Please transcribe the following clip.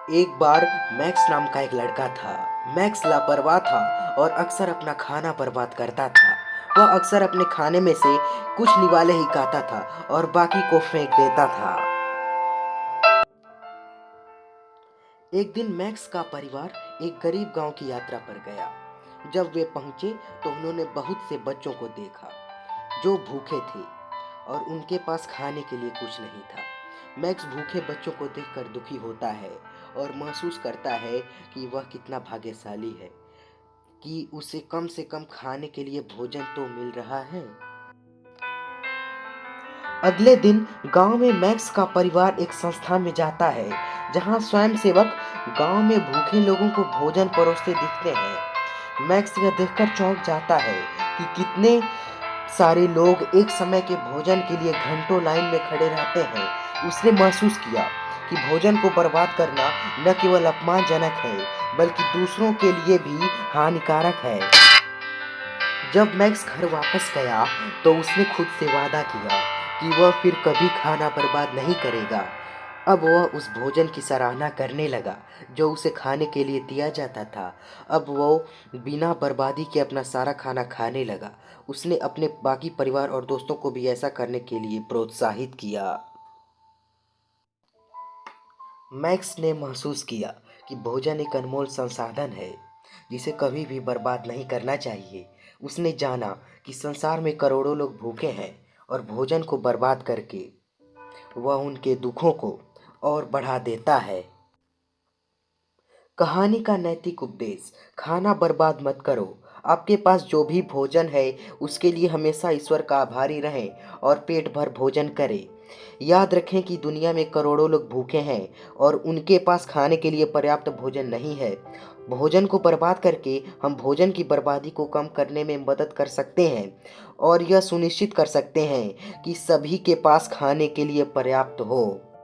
एक बार मैक्स नाम का एक लड़का था। मैक्स लापरवाह था और अक्सर अपना खाना बर्बाद करता था। वह अक्सर अपने खाने में से कुछ निवाले ही खाता था और बाकी को फेंक देता था। एक दिन मैक्स का परिवार एक गरीब गांव की यात्रा पर गया। जब वे पहुंचे तो उन्होंने बहुत से बच्चों को देखा जो भूखे थे और उनके पास खाने के लिए कुछ नहीं था। मैक्स भूखे बच्चों को देखकर दुखी होता है और महसूस करता है कि वह कितना भाग्यशाली है कि उसे कम से कम खाने के लिए भोजन तो मिल रहा है। अगले दिन गांव में मैक्स का परिवार एक संस्था में जाता है जहां स्वयंसेवक गांव में भूखे लोगों को भोजन परोसते दिखते हैं। मैक्स यह देखकर चौंक जाता है कि कितने सारे लोग एक समय के भोजन के लिए घंटों लाइन में खड़े रहते हैं। उसने महसूस किया कि भोजन को बर्बाद करना न केवल अपमानजनक है बल्कि दूसरों के लिए भी हानिकारक है। जब मैक्स घर वापस गया तो उसने खुद से वादा किया कि वह फिर कभी खाना बर्बाद नहीं करेगा। अब वह उस भोजन की सराहना करने लगा जो उसे खाने के लिए दिया जाता था। अब वो बिना बर्बादी के अपना सारा खाना खाने लगा। उसने अपने बाकी परिवार और दोस्तों को भी ऐसा करने के लिए प्रोत्साहित किया। मैक्स ने महसूस किया कि भोजन एक अनमोल संसाधन है जिसे कभी भी बर्बाद नहीं करना चाहिए। उसने जाना कि संसार में करोड़ों लोग भूखे हैं और भोजन को बर्बाद करके वह उनके दुखों को और बढ़ा देता है। कहानी का नैतिक उपदेश। खाना बर्बाद मत करो। आपके पास जो भी भोजन है उसके लिए हमेशा ईश्वर का आभारी रहें और पेट भर भोजन करें। याद रखें कि दुनिया में करोड़ों लोग भूखे हैं और उनके पास खाने के लिए पर्याप्त भोजन नहीं है। भोजन को बर्बाद करके हम भोजन की बर्बादी को कम करने में मदद कर सकते हैं और यह सुनिश्चित कर सकते हैं कि सभी के पास खाने के लिए पर्याप्त हो।